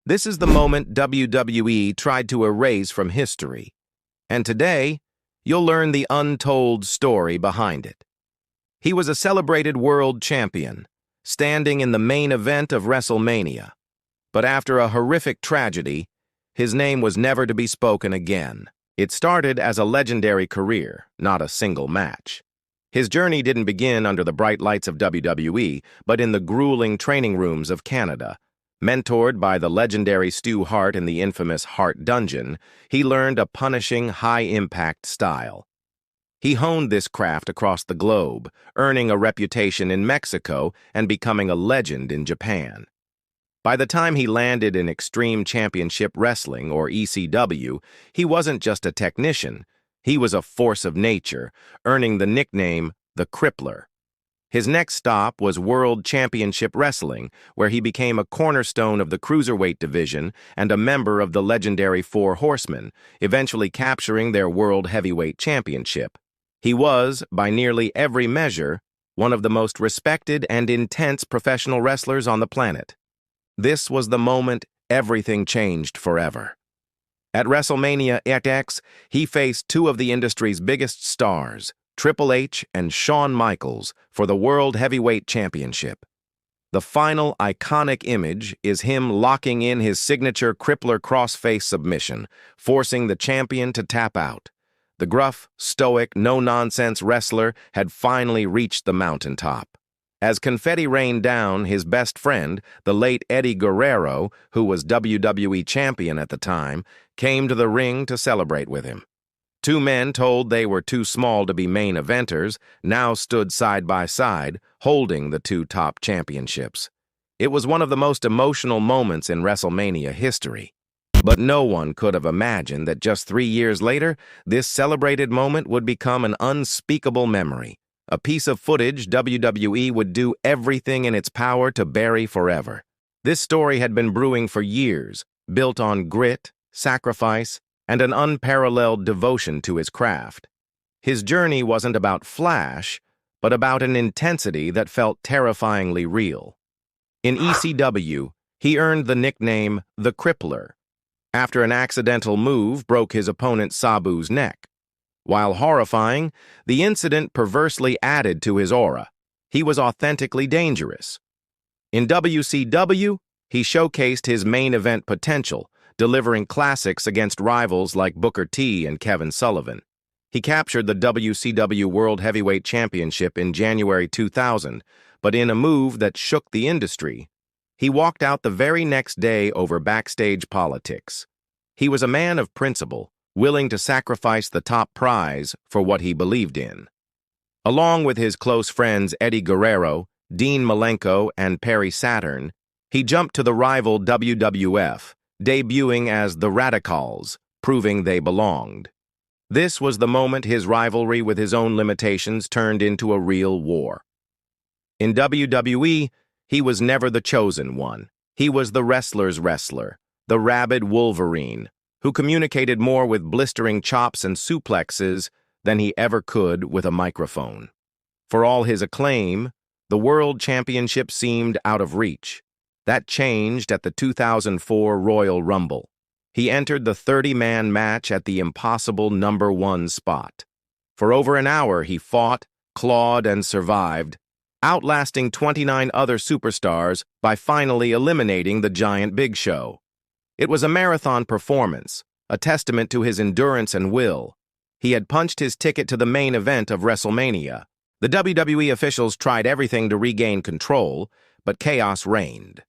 This is the moment WWE tried to erase from history. And today, you'll learn the untold story behind it. He was a celebrated world champion, standing in the main event of WrestleMania. But after a horrific tragedy, his name was never to be spoken again. It started as a legendary career, not a single match. His journey didn't begin under the bright lights of WWE, but in the grueling training rooms of Canada. Mentored by the legendary Stu Hart in the infamous Hart Dungeon, he learned a punishing, high-impact style. He honed this craft across the globe, earning a reputation in Mexico and becoming a legend in Japan. By the time he landed in Extreme Championship Wrestling, or ECW, he wasn't just a technician, he was a force of nature, earning the nickname the Crippler. His next stop was World Championship Wrestling, where he became a cornerstone of the cruiserweight division and a member of the legendary Four Horsemen, eventually capturing their World Heavyweight Championship. He was, by nearly every measure, one of the most respected and intense professional wrestlers on the planet. This was the moment everything changed forever. At WrestleMania XX, he faced two of the industry's biggest stars, Triple H and Shawn Michaels, for the World Heavyweight Championship. The final iconic image is him locking in his signature Crippler crossface submission, forcing the champion to tap out. The gruff, stoic, no-nonsense wrestler had finally reached the mountaintop. As confetti rained down, his best friend, the late Eddie Guerrero, who was WWE champion at the time, came to the ring to celebrate with him. Two men told they were too small to be main eventers now stood side by side, holding the two top championships. It was one of the most emotional moments in WrestleMania history. But no one could have imagined that just 3 years later, this celebrated moment would become an unspeakable memory, a piece of footage WWE would do everything in its power to bury forever. This story had been brewing for years, built on grit, sacrifice, and an unparalleled devotion to his craft. His journey wasn't about flash, but about an intensity that felt terrifyingly real. In ECW, he earned the nickname the Crippler, after an accidental move broke his opponent Sabu's neck. While horrifying, the incident perversely added to his aura. He was authentically dangerous. In WCW, he showcased his main event potential, delivering classics against rivals like Booker T and Kevin Sullivan. He captured the WCW World Heavyweight Championship in January 2000, but in a move that shook the industry, he walked out the very next day over backstage politics. He was a man of principle, willing to sacrifice the top prize for what he believed in. Along with his close friends Eddie Guerrero, Dean Malenko, and Perry Saturn, he jumped to the rival WWF, debuting as the Radicals, proving they belonged. This was the moment his rivalry with his own limitations turned into a real war. In WWE, he was never the chosen one. He was the wrestler's wrestler, the rabid Wolverine, who communicated more with blistering chops and suplexes than he ever could with a microphone. For all his acclaim, the World Championship seemed out of reach. That changed at the 2004 Royal Rumble. He entered the 30-man match at the impossible #1 spot. For over an hour, he fought, clawed, and survived, outlasting 29 other superstars by finally eliminating the Giant Big Show. It was a marathon performance, a testament to his endurance and will. He had punched his ticket to the main event of WrestleMania. The WWE officials tried everything to regain control, but chaos reigned.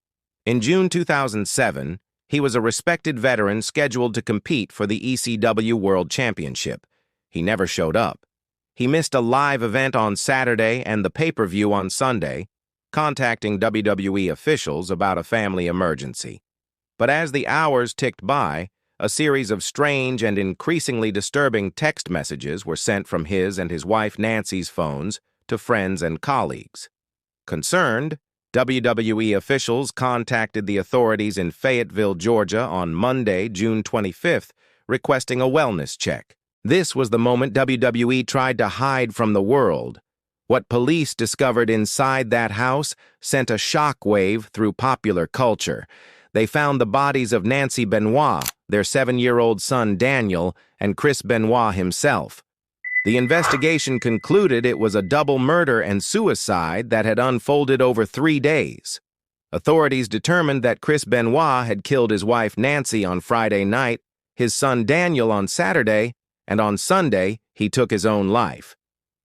In June 2007, he was a respected veteran scheduled to compete for the ECW World Championship. He never showed up. He missed a live event on Saturday and the pay-per-view on Sunday, contacting WWE officials about a family emergency. But as the hours ticked by, a series of strange and increasingly disturbing text messages were sent from his and his wife Nancy's phones to friends and colleagues. Concerned, WWE officials contacted the authorities in Fayetteville, Georgia on Monday, June 25th, requesting a wellness check. This was the moment WWE tried to hide from the world. What police discovered inside that house sent a shockwave through popular culture. They found the bodies of Nancy Benoit, their 7-year-old son Daniel, and Chris Benoit himself. The investigation concluded it was a double murder and suicide that had unfolded over 3 days. Authorities determined that Chris Benoit had killed his wife Nancy on Friday night, his son Daniel on Saturday, and on Sunday he took his own life.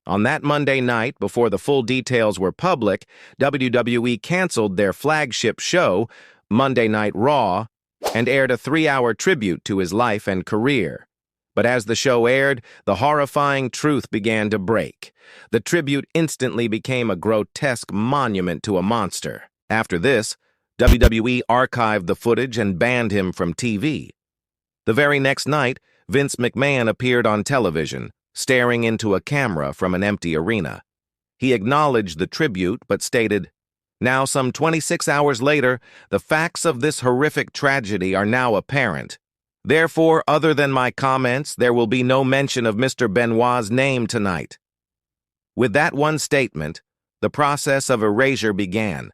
On that Monday night, before the full details were public, WWE canceled their flagship show, Monday Night Raw, and aired a 3-hour tribute to his life and career. But as the show aired, the horrifying truth began to break. The tribute instantly became a grotesque monument to a monster. After this, WWE archived the footage and banned him from TV. The very next night, Vince McMahon appeared on television, staring into a camera from an empty arena. He acknowledged the tribute, but stated, "Now, some 26 hours later, the facts of this horrific tragedy are now apparent. Therefore, other than my comments, there will be no mention of Mr. Benoit's name tonight." With that one statement, the process of erasure began.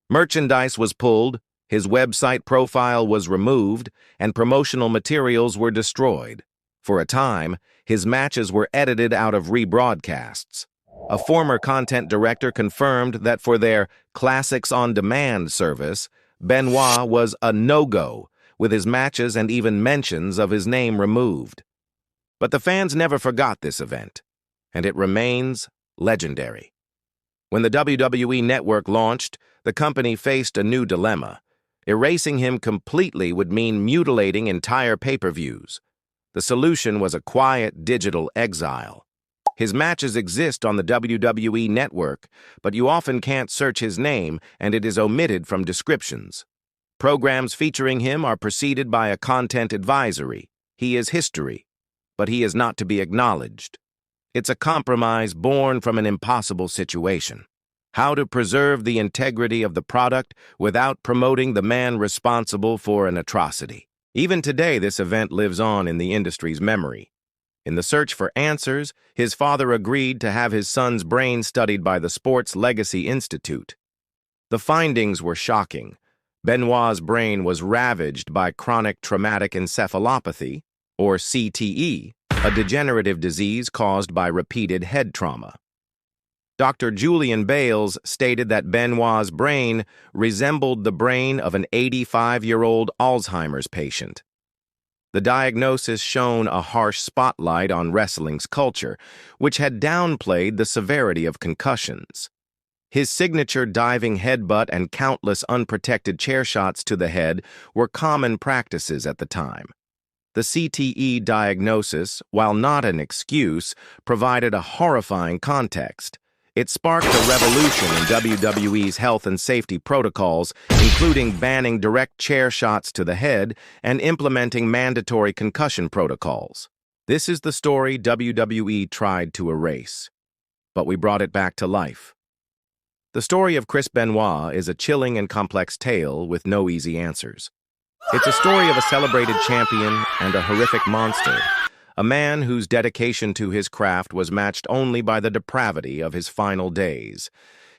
Merchandise was pulled, his website profile was removed, and promotional materials were destroyed. For a time, his matches were edited out of rebroadcasts. A former content director confirmed that for their Classics on Demand service, Benoit was a no-go, with his matches and even mentions of his name removed. But the fans never forgot this event, and it remains legendary. When the WWE Network launched, the company faced a new dilemma. Erasing him completely would mean mutilating entire pay-per-views. The solution was a quiet digital exile. His matches exist on the WWE Network, but you often can't search his name, and it is omitted from descriptions. Programs featuring him are preceded by a content advisory. He is history, but he is not to be acknowledged. It's a compromise born from an impossible situation. How to preserve the integrity of the product without promoting the man responsible for an atrocity. Even today, this event lives on in the industry's memory. In the search for answers, his father agreed to have his son's brain studied by the Sports Legacy Institute. The findings were shocking. Benoit's brain was ravaged by chronic traumatic encephalopathy, or CTE, a degenerative disease caused by repeated head trauma. Dr. Julian Bales stated that Benoit's brain resembled the brain of an 85-year-old Alzheimer's patient. The diagnosis shone a harsh spotlight on wrestling's culture, which had downplayed the severity of concussions. His signature diving headbutt and countless unprotected chair shots to the head were common practices at the time. The CTE diagnosis, while not an excuse, provided a horrifying context. It sparked a revolution in WWE's health and safety protocols, including banning direct chair shots to the head and implementing mandatory concussion protocols. This is the story WWE tried to erase, but we brought it back to life. The story of Chris Benoit is a chilling and complex tale with no easy answers. It's a story of a celebrated champion and a horrific monster, a man whose dedication to his craft was matched only by the depravity of his final days.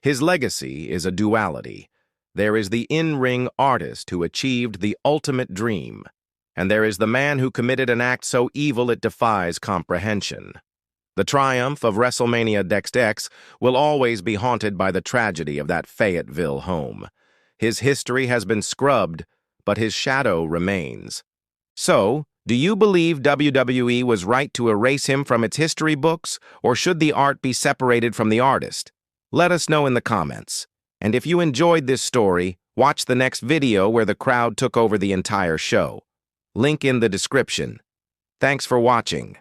His legacy is a duality. There is the in-ring artist who achieved the ultimate dream, and there is the man who committed an act so evil it defies comprehension. The triumph of WrestleMania XX will always be haunted by the tragedy of that Fayetteville home. His history has been scrubbed, but his shadow remains. So, do you believe WWE was right to erase him from its history books, or should the art be separated from the artist? Let us know in the comments. And if you enjoyed this story, watch the next video where the crowd took over the entire show. Link in the description. Thanks for watching.